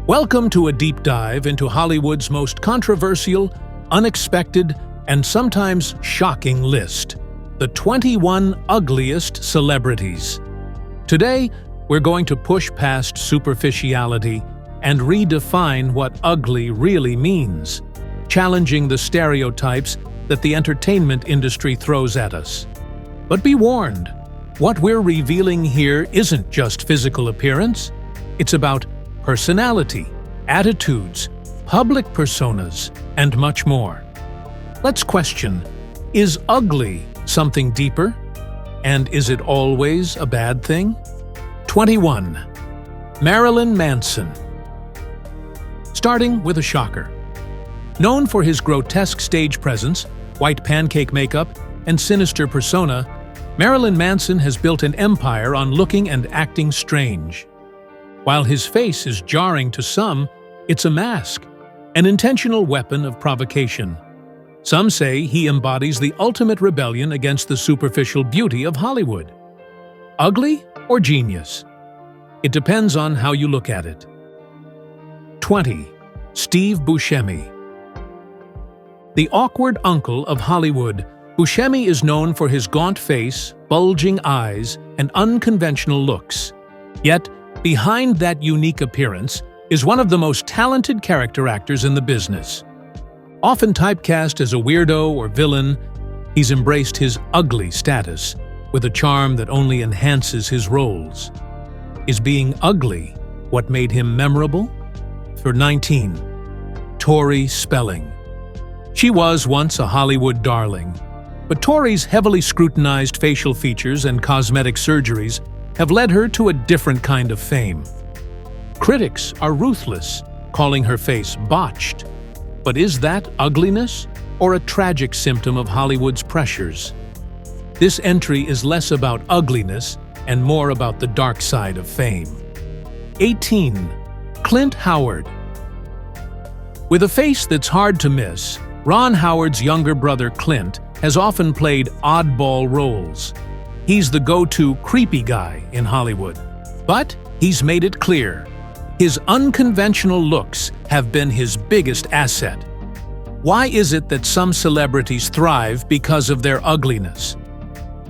Welcome to a deep dive into Hollywood's most controversial, unexpected, and sometimes shocking list, the 21 Ugliest Celebrities. Today, we're going to push past superficiality and redefine what ugly really means, challenging the stereotypes that the entertainment industry throws at us. But be warned, what we're revealing here isn't just physical appearance, it's about personality, attitudes, public personas, and much more. Let's question, is ugly something deeper? And is it always a bad thing? 21. Marilyn Manson. Starting with a shocker. Known for his grotesque stage presence, white pancake makeup, and sinister persona, Marilyn Manson has built an empire on looking and acting strange. While his face is jarring to some, it's a mask, an intentional weapon of provocation. Some say he embodies the ultimate rebellion against the superficial beauty of Hollywood. Ugly or genius? It depends on how you look at it. 20. Steve Buscemi. The awkward uncle of Hollywood, Buscemi is known for his gaunt face, bulging eyes, and unconventional looks. Yet, behind that unique appearance is one of the most talented character actors in the business. Often typecast as a weirdo or villain, he's embraced his ugly status with a charm that only enhances his roles. Is being ugly what made him memorable? For 19. Tori Spelling. She was once a Hollywood darling, but Tori's heavily scrutinized facial features and cosmetic surgeries have led her to a different kind of fame. Critics are ruthless, calling her face botched. But is that ugliness or a tragic symptom of Hollywood's pressures? This entry is less about ugliness and more about the dark side of fame. 18. Clint Howard. With a face that's hard to miss, Ron Howard's younger brother Clint has often played oddball roles. He's the go-to creepy guy in Hollywood. But he's made it clear, his unconventional looks have been his biggest asset. Why is it that some celebrities thrive because of their ugliness?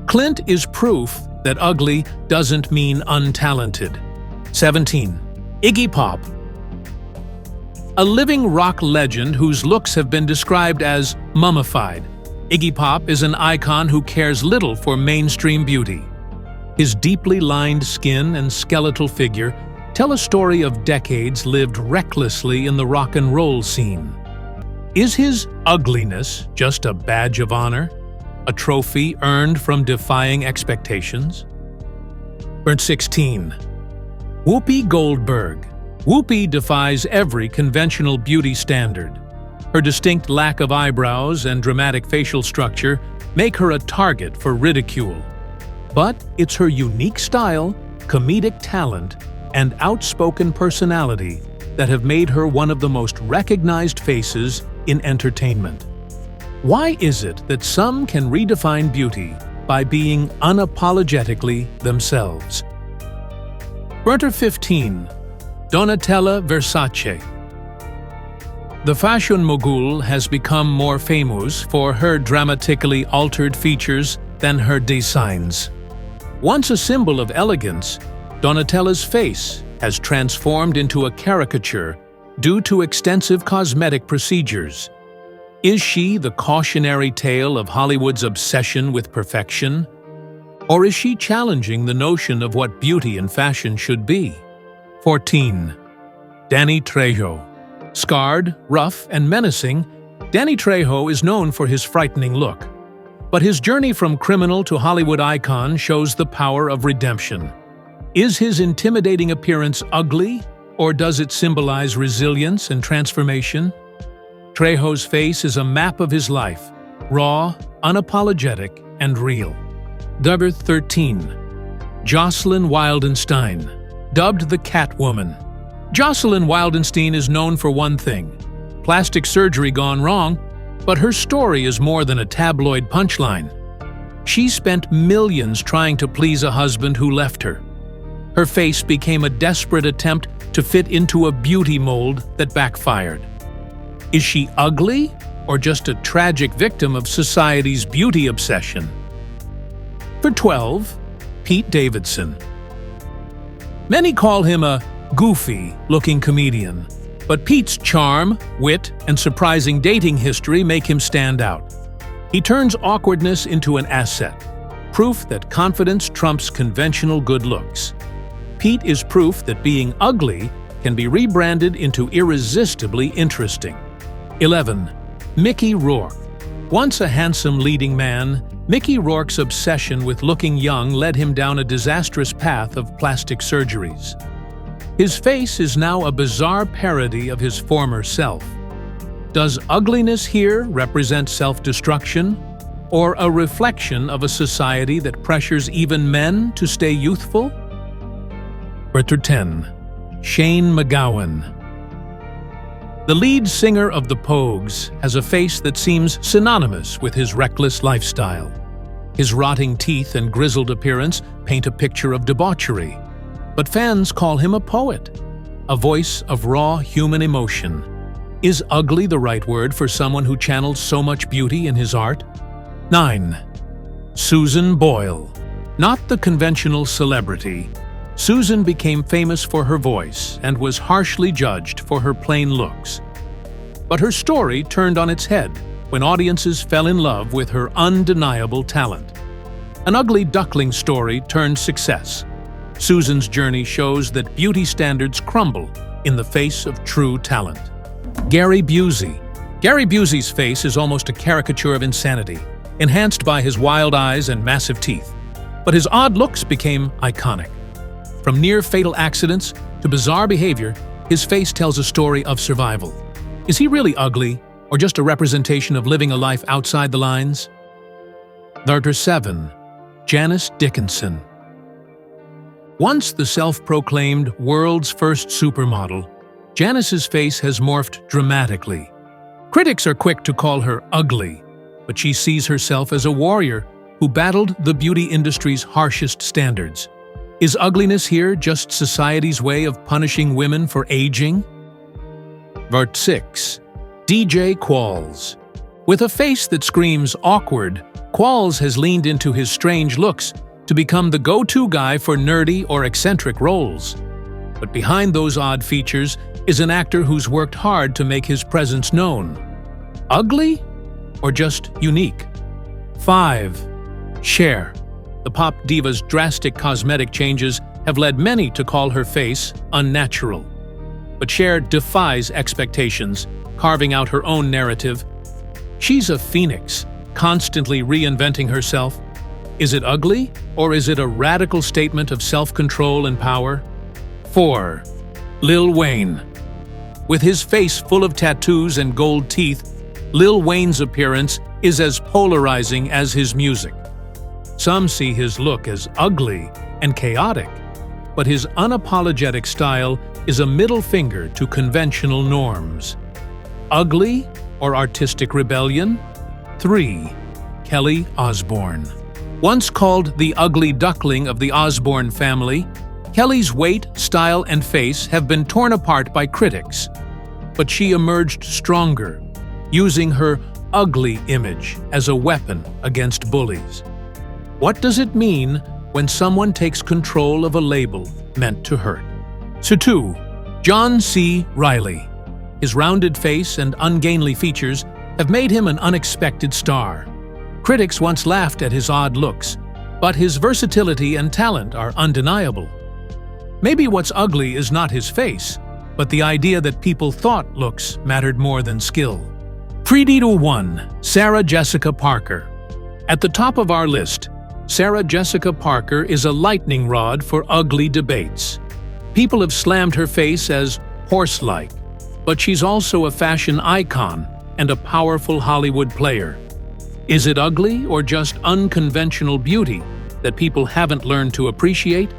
Clint is proof that ugly doesn't mean untalented. 17. Iggy Pop. A living rock legend whose looks have been described as mummified, Iggy Pop is an icon who cares little for mainstream beauty. His deeply lined skin and skeletal figure tell a story of decades lived recklessly in the rock and roll scene. Is his ugliness just a badge of honor? A trophy earned from defying expectations? 16. Whoopi Goldberg. Whoopi defies every conventional beauty standard. Her distinct lack of eyebrows and dramatic facial structure make her a target for ridicule. But it's her unique style, comedic talent, and outspoken personality that have made her one of the most recognized faces in entertainment. Why is it that some can redefine beauty by being unapologetically themselves? 15. Donatella Versace. The fashion mogul has become more famous for her dramatically altered features than her designs. Once a symbol of elegance, Donatella's face has transformed into a caricature due to extensive cosmetic procedures. Is she the cautionary tale of Hollywood's obsession with perfection? Or is she challenging the notion of what beauty and fashion should be? 14. Danny Trejo. Scarred, rough, and menacing, Danny Trejo is known for his frightening look. But his journey from criminal to Hollywood icon shows the power of redemption. Is his intimidating appearance ugly, or does it symbolize resilience and transformation? Trejo's face is a map of his life, raw, unapologetic, and real. 13. Joselyn Wildenstein. Dubbed the Catwoman. Joselyn Wildenstein is known for one thing: plastic surgery gone wrong, but her story is more than a tabloid punchline. She spent millions trying to please a husband who left her. Her face became a desperate attempt to fit into a beauty mold that backfired. Is she ugly, or just a tragic victim of society's beauty obsession? For 12, Pete Davidson. Many call him a goofy-looking comedian, but Pete's charm, wit, and surprising dating history make him stand out. He turns awkwardness into an asset, proof that confidence trumps conventional good looks. Pete is proof that being ugly can be rebranded into irresistibly interesting. 11. Mickey Rourke. Once a handsome leading man, Mickey Rourke's obsession with looking young led him down a disastrous path of plastic surgeries. His face is now a bizarre parody of his former self. Does ugliness here represent self-destruction, or a reflection of a society that pressures even men to stay youthful? Chapter 10. Shane MacGowan. The lead singer of the Pogues has a face that seems synonymous with his reckless lifestyle. His rotting teeth and grizzled appearance paint a picture of debauchery. But fans call him a poet, a voice of raw human emotion. Is ugly the right word for someone who channels so much beauty in his art? 9. Susan Boyle. Not the conventional celebrity, Susan became famous for her voice and was harshly judged for her plain looks. But her story turned on its head when audiences fell in love with her undeniable talent. An ugly duckling story turned success. Susan's journey shows that beauty standards crumble in the face of true talent. Gary Busey. Gary Busey's face is almost a caricature of insanity, enhanced by his wild eyes and massive teeth. But his odd looks became iconic. From near-fatal accidents to bizarre behavior, his face tells a story of survival. Is he really ugly, or just a representation of living a life outside the lines? Chapter 7. Janice Dickinson. Once the self-proclaimed world's first supermodel, Janice's face has morphed dramatically. Critics are quick to call her ugly, but she sees herself as a warrior who battled the beauty industry's harshest standards. Is ugliness here just society's way of punishing women for aging? Part 6. DJ Qualls. With a face that screams awkward, Qualls has leaned into his strange looks to become the go-to guy for nerdy or eccentric roles. But behind those odd features is an actor who's worked hard to make his presence known. Ugly? Or just unique? 5. Shar. The pop diva's drastic cosmetic changes have led many to call her face unnatural. But Shar defies expectations, carving out her own narrative. She's a phoenix, constantly reinventing herself. Is it ugly, or is it a radical statement of self-control and power? 4. Lil Wayne. With his face full of tattoos and gold teeth, Lil Wayne's appearance is as polarizing as his music. Some see his look as ugly and chaotic, but his unapologetic style is a middle finger to conventional norms. Ugly or artistic rebellion? 3. Kelly Osborne. Once called the ugly duckling of the Osborne family, Kelly's weight, style, and face have been torn apart by critics. But she emerged stronger, using her ugly image as a weapon against bullies. What does it mean when someone takes control of a label meant to hurt? So 2. John C. Reilly. His rounded face and ungainly features have made him an unexpected star. Critics once laughed at his odd looks, but his versatility and talent are undeniable. Maybe what's ugly is not his face, but the idea that people thought looks mattered more than skill. Predator 1. Sarah Jessica Parker. At the top of our list, Sarah Jessica Parker is a lightning rod for ugly debates. People have slammed her face as horse-like, but she's also a fashion icon and a powerful Hollywood player. Is it ugly or just unconventional beauty that people haven't learned to appreciate?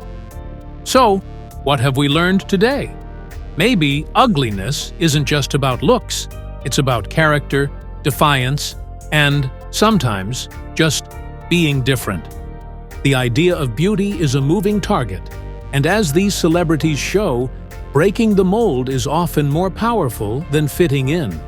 So, what have we learned today? Maybe ugliness isn't just about looks, it's about character, defiance, and, sometimes, just being different. The idea of beauty is a moving target, And as these celebrities show, breaking the mold is often more powerful than fitting in.